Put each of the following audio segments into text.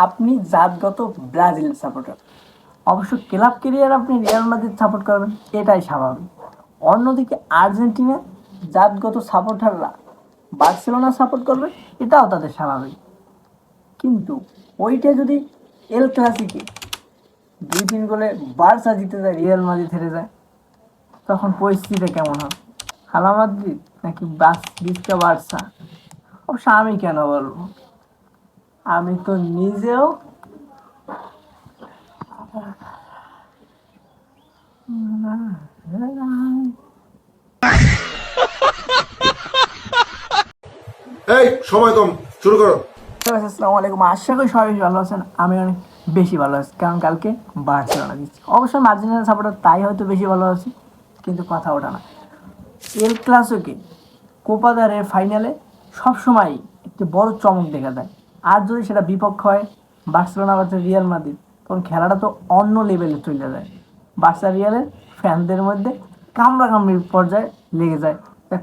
আপনি জাতগত Brazil supporter, অবশ্য club career আপনি রিয়াল মাদ্রিদ সাপোর্ট করবেন, এটাই স্বাভাবিক। অন্যদিকে আর্জেন্টিনা জাতগত সাপোর্টাররা বার্সেলোনা সাপোর্ট করবে, এটাও তাদের স্বাভাবিক। কিন্তু ওইটা যদি এল ক্লাসিকে 2-3 গোলে বার্সা জিতে যায়, রিয়াল মাদ্রিদ হেরে যায়, তখন পরিস্থিতিটা কেমন হবে? হালা মাদ্রিদ নাকি বিস্কা বার্সা? অবশ্য আমি কেন বলবো, আমি তো নিজেও এই সময় কম, শুরু করো। আসসালামু আলাইকুম, আশা করি সবাই ভালো আছেন। আমি অনেক বেশি ভালো আছি, কারণ কালকে বার্সেলোনা দিচ্ছি। অবশ্যই আর্জেন্টিনা সাপোর্টার, তাই হয়তো বেশি ভালো আছি, কিন্তু কথা ওটা না। এল ক্লাসিকে কোপা দে রে ফাইনালে সবসময় একটি বড় চমক দেখা যায়। আর যদি সেটা বিপক্ষ হয় বার্সেলোনা বা রিয়াল মাদ্রিদ, তখন খেলাটা তো অন্য লেভেলে চলে যায়। বার্সা রিয়ালের ফ্যানদের মধ্যে কামড়াকামড়ির পর্যায়ে লেগে যায়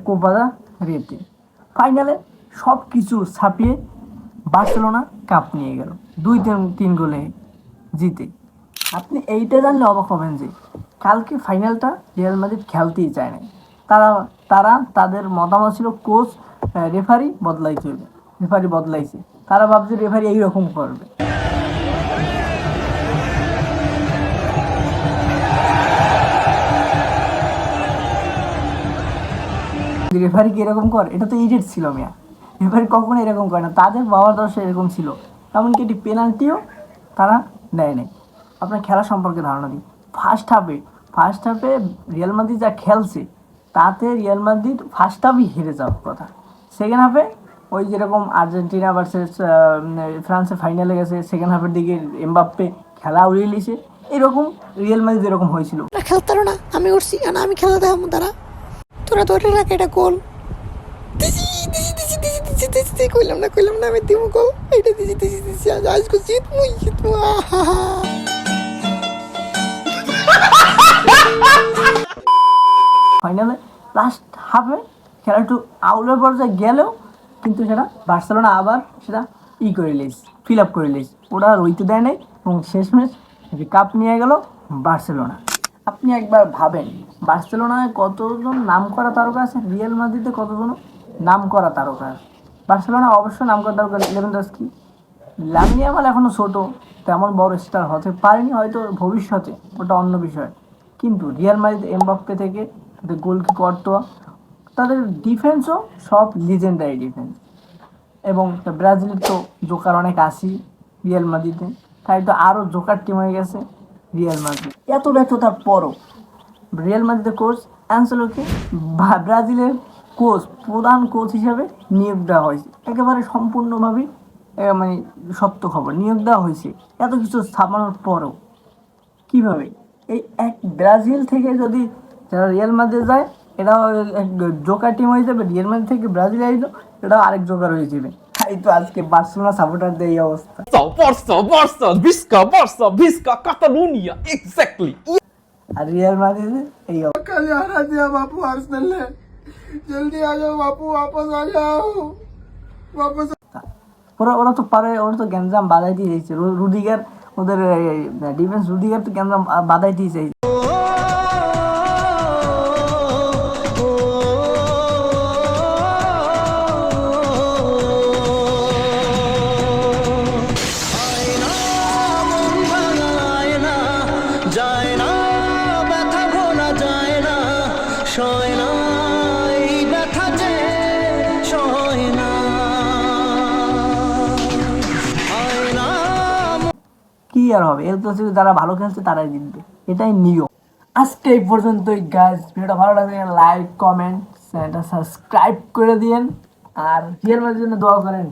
কোপা দে রেতে। ফাইনালে সব কিছু ছাপিয়ে বার্সেলোনা কাপ নিয়ে গেল 2-3 গোলে জিতে। আপনি এইটা জানলে অবাক হবেন যে কালকে ফাইনালটা রিয়াল মাদ্রিদ খেলতেই চায় না। তারা তারা তাদের মতামত ছিল কোচ রেফারি বদলাইছে। তারা ভাবছে রেফারি এইরকম করবে। রেফারি কি এরকম করে? এটা তো ইডিয়েট ছিল মিয়া। রেফারি কখনো এরকম করে না, তাদের বাবার দশে এরকম ছিল। এমনকি এটি পেনাল্টিও তারা নেয় নাই। আপনার খেলা সম্পর্কে ধারণা দিই। ফার্স্ট হাফে রিয়াল মাদ্রিদ যা খেলছে, তাতে রিয়াল মাদ্রিদ ফার্স্ট হাফই হেরে যাওয়ার কথা। সেকেন্ড হাফে ওই যেরকম আর্জেন্টিনা ভার্সেস ফ্রান্সের ফাইনালে গেছে, সেকেন্ড হাফের দিকে এমবাপ্পে খেলা উড়িয়ে নিয়েছে, এরকম রিয়াল মাদ্রিদ এরকম হয়েছিল। খেলতারো না, আমি উঠছি, আমি খেলা দেখাম, তারা তোরা ধরে রাখ, এটা গোল কইলাম না আমি দিব গোল, এটা দিছি আজকে জিতমু। ফাইনালে লাস্ট হাফে খেলা একটু আউলের পর্যায়ে গেলেও কিন্তু সেটা বার্সেলোনা আবার সেটা ফিল আপ করে লিস, ওরা রইতে দেয় নাই এবং শেষমেশ কাপ নিয়ে গেল বার্সেলোনা। আপনি একবার ভাবেন, বার্সেলোনায় কতজন নাম করা তারকা আছে, রিয়াল মাদ্রিদে কতজন নাম করা তারকা আছে। বার্সেলোনা অবশ্য নাম করা তারকা লেভানডস্কি, লামিন ইয়ামাল এখনও ছোটো, তেমন বড় স্টার হতে পারেনি, হয়তো ভবিষ্যতে, ওটা অন্য বিষয়। কিন্তু রিয়াল মাদ্রিদ এমবাপ্পে থেকে গোলকি কর্তোয়া, তাদের ডিফেন্সও সব লিজেন্ডারি ডিফেন্স। এবং ব্রাজিলের তো জোকার অনেক আসি রিয়াল মাদ্রিদে, তাই তো আরও জোকার টিম হয়ে গেছে রিয়াল মাদ্রিদ। এত ব্যর্থতার পরও রিয়াল মাদ্রিদের কোচ অ্যানসেলোকে ব্রাজিলের প্রধান কোচ হিসাবে নিয়োগ দেওয়া হয়েছে। একেবারে সম্পূর্ণভাবেই মানে সত্য খবর, নিয়োগ দেওয়া হয়েছে। এত কিছু স্থাপনের পরও কীভাবে এই এক ব্রাজিল থেকে যদি যারা রিয়াল মাদ্রিদ যায়, এটাও এক জোকার টিম হয়ে যাবে। রিয়াল মাদ্রিদ থেকে ব্রাজিল আইলো, এটাও আরেক জোকার হয়ে যাবে। এই তো আজকে বার্সেলোনা সাপোর্টারদের এই অবস্থা। Visca, Catalunya, exactly. আর রিয়াল মাদ্রিদ এই অবস্থা। कल हरा दिया बापू आर्सेनल ने, जल्दी आ जाओ बापू, वापस आ जाओ वापस। ওরা তো পারে, ওরা তো গ্যাঞ্জাম বাধাই দিয়ে যাচ্ছে। রুদিগার, ওদের ডিফেন্স রুদিগার তো গ্যাঞ্জাম বাধাই দিয়ে যাচ্ছে। কি আর হবে, এর তো যারা ভালো খেলছে তারাই জিতবে, এটাই নিয়ম। আজকে এই পর্যন্তই গাইস। ভিডিওটা ভালো লাগলে লাইক, কমেন্ট, চ্যানেলটা সাবস্ক্রাইব করে দিয়েন, আর রিয়াল মাদ্রিদের জন্য দোয়া করেন।